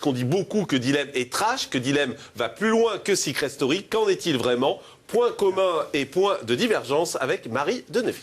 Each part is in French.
Qu'on dit beaucoup que Dilemme est trash, que Dilemme va plus loin que Secret Story. Qu'en est-il vraiment? Point commun et point de divergence avec Marie de Neuville.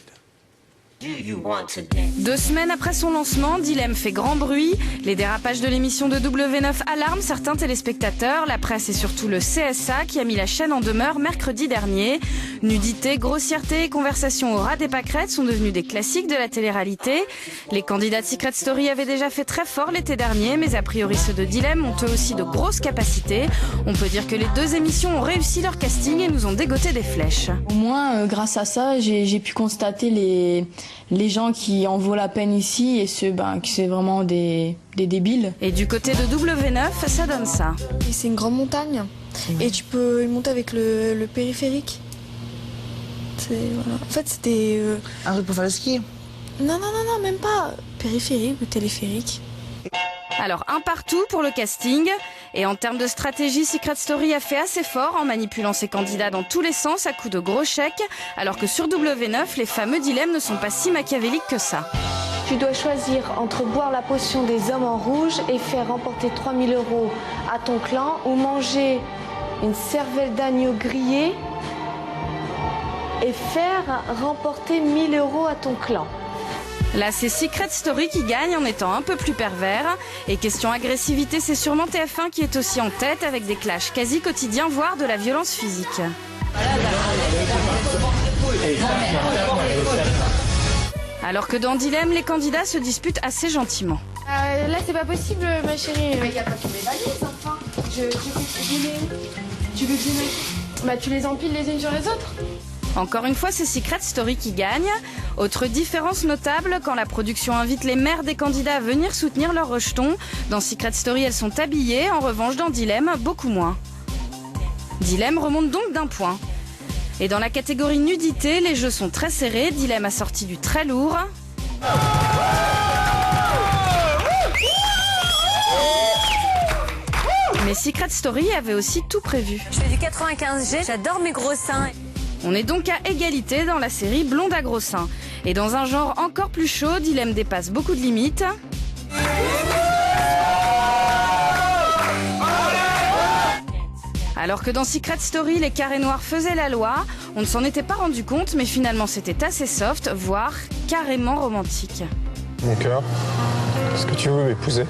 2 semaines après son lancement, Dilemme fait grand bruit. Les dérapages de l'émission de W9 alarment certains téléspectateurs, la presse et surtout le CSA qui a mis la chaîne en demeure mercredi dernier. Nudité, grossièreté et conversation au ras des pâquerettes sont devenus des classiques de la télé-réalité. Les candidats de Secret Story avaient déjà fait très fort l'été dernier, mais a priori ceux de Dilemme ont eux aussi de grosses capacités. On peut dire que les 2 émissions ont réussi leur casting et nous ont dégoté des flèches. Au moins, grâce à ça, j'ai pu constater les gens qui en vaut la peine ici et ceux qui c'est vraiment des débiles. Et du côté de W9, ça donne ça. C'est une grande montagne et tu peux y monter avec le périphérique. Voilà. En fait, c'était... Un truc pour faire le ski? Non, même pas. Périphérique ou téléphérique. Alors, un partout pour le casting. Et en termes de stratégie, Secret Story a fait assez fort en manipulant ses candidats dans tous les sens à coups de gros chèques. Alors que sur W9, les fameux dilemmes ne sont pas si machiavéliques que ça. Tu dois choisir entre boire la potion des hommes en rouge et faire remporter 3 000 € à ton clan ou manger une cervelle d'agneau grillée et faire remporter 1 000 € à ton clan. Là, c'est Secret Story qui gagne en étant un peu plus pervers. Et question agressivité, c'est sûrement TF1 qui est aussi en tête avec des clashs quasi quotidiens, voire de la violence physique. Alors que dans Dilemme, les candidats se disputent assez gentiment. Là, c'est pas possible, ma chérie. Mais il n'y a pas tous les valises, enfin. Tu veux que je les mette? Bah, tu les empiles les unes sur les autres. Encore une fois, c'est Secret Story qui gagne. Autre différence notable, quand la production invite les mères des candidats à venir soutenir leurs rejetons. Dans Secret Story, elles sont habillées. En revanche, dans Dilemme, beaucoup moins. Dilemme remonte donc d'1 point. Et dans la catégorie nudité, les jeux sont très serrés. Dilemme a sorti du très lourd. Mais Secret Story avait aussi tout prévu. Je fais du 95G, j'adore mes gros seins. On est donc à égalité dans la série Blonde à gros seins. Et dans un genre encore plus chaud, Dilemme dépasse beaucoup de limites. Alors que dans Secret Story, les carrés noirs faisaient la loi, on ne s'en était pas rendu compte, mais finalement c'était assez soft, voire carrément romantique. Mon cœur, est-ce que tu veux m'épouser?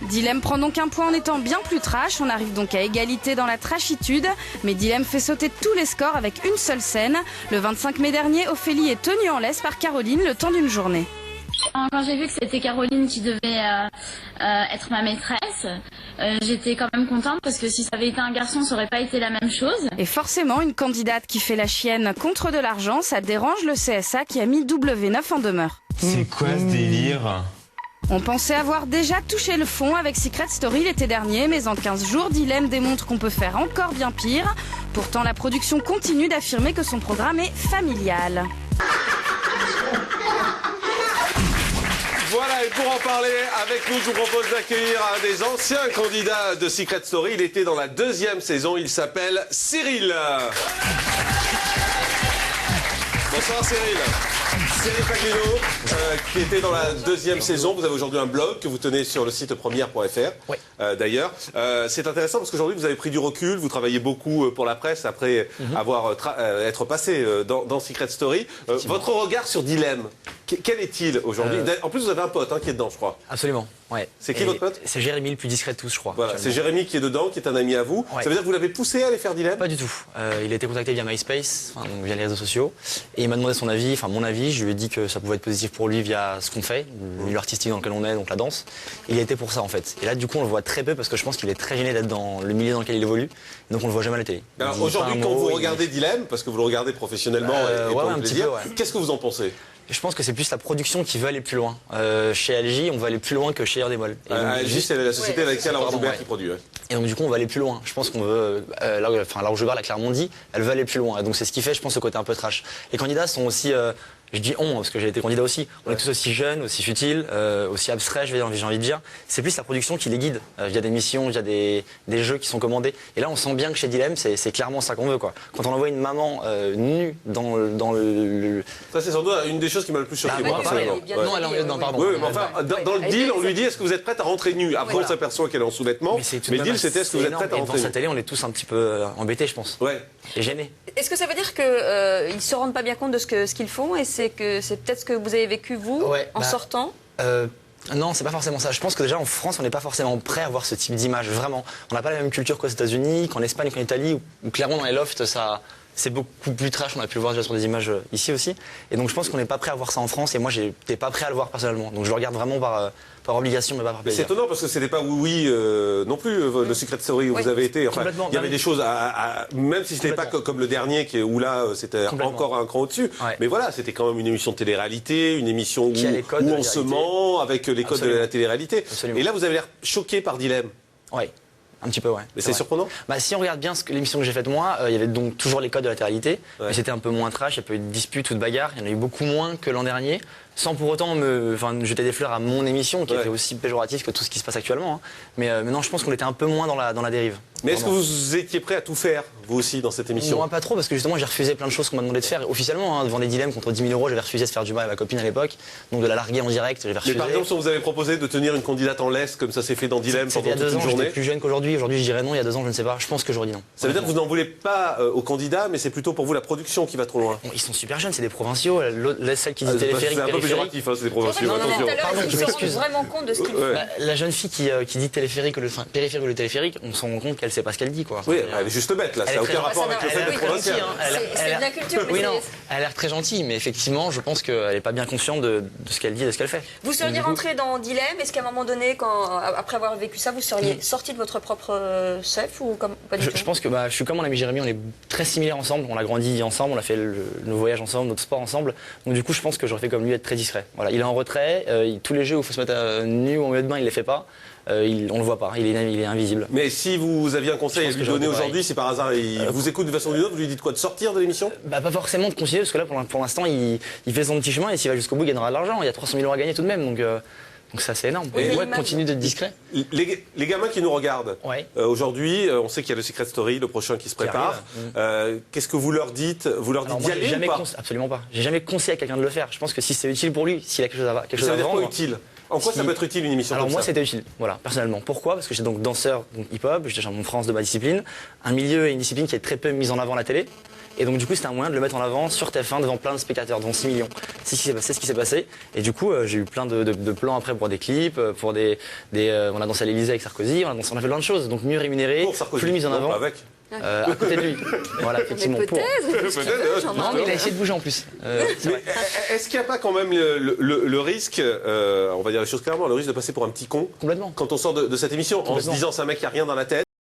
Dilemme prend donc 1 point en étant bien plus trash. On arrive donc à égalité dans la trashitude. Mais Dilemme fait sauter tous les scores avec une seule scène. Le 25 mai dernier, Ophélie est tenue en laisse par Caroline le temps d'une journée. Quand j'ai vu que c'était Caroline qui devait être ma maîtresse, j'étais quand même contente parce que si ça avait été un garçon, ça aurait pas été la même chose. Et forcément, une candidate qui fait la chienne contre de l'argent, ça dérange le CSA qui a mis W9 en demeure. C'est quoi ce délire ? On pensait avoir déjà touché le fond avec Secret Story l'été dernier, mais en 15 jours, Dilemme démontre qu'on peut faire encore bien pire. Pourtant, la production continue d'affirmer que son programme est familial. Voilà, et pour en parler avec nous, je vous propose d'accueillir un des anciens candidats de Secret Story. Il était dans la 2e saison, il s'appelle Cyril. Bonsoir Cyril. Cyril Paglino, qui était dans la 2e saison. Vous avez aujourd'hui un blog que vous tenez sur le site première.fr. Oui. D'ailleurs, c'est intéressant parce qu'aujourd'hui vous avez pris du recul, vous travaillez beaucoup pour la presse après avoir être passé dans Secret Story. Votre regard sur Dilemme, quel est-il aujourd'hui? En plus vous avez un pote qui est dedans, je crois. Absolument. Ouais. C'est qui votre pote? C'est Jérémy, le plus discret de tous, je crois. Voilà, c'est Jérémy qui est dedans, qui est un ami à vous. Ouais. Ça veut dire que vous l'avez poussé à aller faire Dilemme? Pas du tout. Il a été contacté via MySpace, donc via les réseaux sociaux, et il m'a demandé son avis, enfin mon avis. Je lui ai dit que ça pouvait être positif pour lui via ce qu'on fait, le milieu artistique dans lequel on est, donc la danse. Il a été pour ça en fait. Et là du coup on le voit très peu parce que je pense qu'il est très gêné d'être dans le milieu dans lequel il évolue, donc on le voit jamais à la télé. Alors aujourd'hui quand vous regardez Dilemme, parce que vous le regardez professionnellement et pour le plaisir, qu'est-ce que vous en pensez? Je pense que c'est plus la production qui veut aller plus loin. Chez LG, on va aller plus loin que chez Erdemol. LG, c'est la société avec laquelle Laure Joubert qui produit. Et donc du coup, on va aller plus loin. Je pense qu'on veut... Laure Joubert l'a clairement dit, elle veut aller plus loin. Et donc c'est ce qui fait, je pense, ce côté un peu trash. Les candidats sont aussi Je dis on parce que j'ai été candidat aussi. On est tous aussi jeunes, aussi futiles, aussi abstraits, j'ai envie de dire. C'est plus la production qui les guide via des missions, via des jeux qui sont commandés. Et là, on sent bien que chez Dilemme, c'est clairement ça qu'on veut, quoi. Quand on envoie une maman nue dans le... Ça, c'est sans doute une des choses qui m'a le plus choqué. Bah, moi, personnellement. Non, elle est en lieutenant, pardon. Oui, mais enfin, dans le deal, on lui dit est-ce que vous êtes prête à rentrer nue? Après, on s'aperçoit qu'elle est en sous-vêtements. Mais le deal, c'était est-ce que vous êtes prête à rentrer nue? Devant sa télé, on est tous un petit peu embêtés, je pense. Ouais. Et gênés. Est-ce que ça veut dire qu'ils ne se rendent pas bien compte de ce qu'ils font et c'est peut-être ce que vous avez vécu, vous, en sortant Non, c'est pas forcément ça. Je pense que déjà en France, on n'est pas forcément prêt à voir ce type d'image, vraiment. On n'a pas la même culture qu'aux États-Unis, qu'en Espagne, qu'en Italie, où clairement dans les lofts, c'est beaucoup plus trash. On a pu le voir déjà sur des images ici aussi. Et donc je pense qu'on n'est pas prêt à voir ça en France. Et moi, j'étais pas prêt à le voir personnellement. Donc je le regarde vraiment par obligation, mais pas par plaisir. C'est étonnant parce que c'était pas non plus le Secret Story où vous avez été. Enfin, il y avait des choses même si c'était pas comme le dernier où là c'était encore un cran au-dessus. Ouais. Mais voilà, c'était quand même une émission de télé-réalité, une émission où on se ment avec les codes de la télé-réalité. Et là, vous avez l'air choqué par Dilemme. Oui. Un petit peu, ouais. Mais c'est surprenant. Si on regarde bien l'émission que j'ai faite moi, il y avait donc toujours les codes de la télé-réalité, mais c'était un peu moins trash, il n'y a pas eu de disputes ou de bagarres, il y en a eu beaucoup moins que l'an dernier, sans pour autant jeter des fleurs à mon émission, qui était aussi péjorative que tout ce qui se passe actuellement. Hein. Mais non, je pense qu'on était un peu moins dans la dérive. Mais est-ce que vous étiez prêt à tout faire, vous aussi, dans cette émission? Moi, pas trop, parce que justement, j'ai refusé plein de choses qu'on m'a demandé de faire. Officiellement, devant des dilemmes contre 10 000 €, j'avais refusé de faire du mal à ma copine à l'époque, donc de la larguer en direct, j'avais refusé. Mais par exemple, si on vous avait proposé de tenir une candidate en laisse, comme ça s'est fait dans Dilemme pendant toute une journée. J'étais plus jeune qu'aujourd'hui, aujourd'hui je dirais non, il y a 2 ans, je ne sais pas. Je pense que j'aurais dit non. Ça veut dire que vous n'en voulez pas aux candidats, mais c'est plutôt pour vous la production qui va trop loin. Bon, ils sont super jeunes, c'est des provinciaux. Celle qui dit téléphérique. C'est un peu péjoratif, c'est des provinciaux. Pardon, je m'excuse. Vraiment compte de ce qu'il fait. La jeune fille qui dit téléphérique ou le téléphérique, on se rend compte qu'elle sait pas ce qu'elle dit, quoi. Oui, elle est juste bête là, ça n'a aucun rapport avec le fait d'être provinciale. C'est de la culture. Oui, non, elle a l'air très gentille, mais effectivement, je pense qu'elle n'est pas bien consciente de ce qu'elle dit et de ce qu'elle fait. Vous seriez rentré dans Dilemme, est-ce qu'à un moment donné, après avoir vécu ça, vous seriez sorti de votre propre chef ou pas du tout? Je pense que je suis comme mon ami Jérémy, on est très similaires ensemble, on a grandi ensemble, on a fait nos voyages ensemble, notre sport ensemble. Donc du coup, je pense que j'aurais fait comme lui, être très discret. Voilà, il est en retrait, tous les jeux où il faut se mettre nu ou en maillot de bain, il les fait pas. On le voit pas, il est invisible. Mais si vous aviez un conseil à lui donner aujourd'hui, si par hasard il vous écoute de façon ou d'une autre, vous lui dites quoi? De sortir de l'émission? Pas forcément de continuer, parce que là pour l'instant il fait son petit chemin et s'il va jusqu'au bout il gagnera de l'argent. Il y a 300 000 € à gagner tout de même, donc ça c'est énorme. Et continue d'être discret. Les gamins qui nous regardent, aujourd'hui, on sait qu'il y a le Secret Story, le prochain qui se prépare. Qu'est-ce que vous leur dites? Vous leur dites d'y aller ou pas? Absolument pas. J'ai jamais conseillé à quelqu'un de le faire. Je pense que si c'est utile pour lui, s'il a quelque chose à vendre. Ça veut dire quoi utile? En quoi ça peut être utile une émission comme ça? Alors moi c'était utile, voilà, personnellement. Pourquoi? Parce que j'étais donc danseur hip-hop, j'étais champion de France de ma discipline, un milieu et une discipline qui est très peu mise en avant à la télé. Et donc du coup c'était un moyen de le mettre en avant sur TF1 devant plein de spectateurs, devant 6 millions. C'est ce qui s'est passé. Et du coup j'ai eu plein de plans après pour des clips, pour on a dansé à l'Élysée avec Sarkozy, on a fait plein de choses. Donc mieux rémunéré, plus mise en avant. À côté de lui. Voilà, effectivement. Peut-être. Non, mais il a essayé de bouger en plus. Est-ce qu'il n'y a pas quand même le risque, on va dire les choses clairement, le risque de passer pour un petit con? Complètement. Quand on sort de cette émission, en se disant c'est un mec qui a rien dans la tête?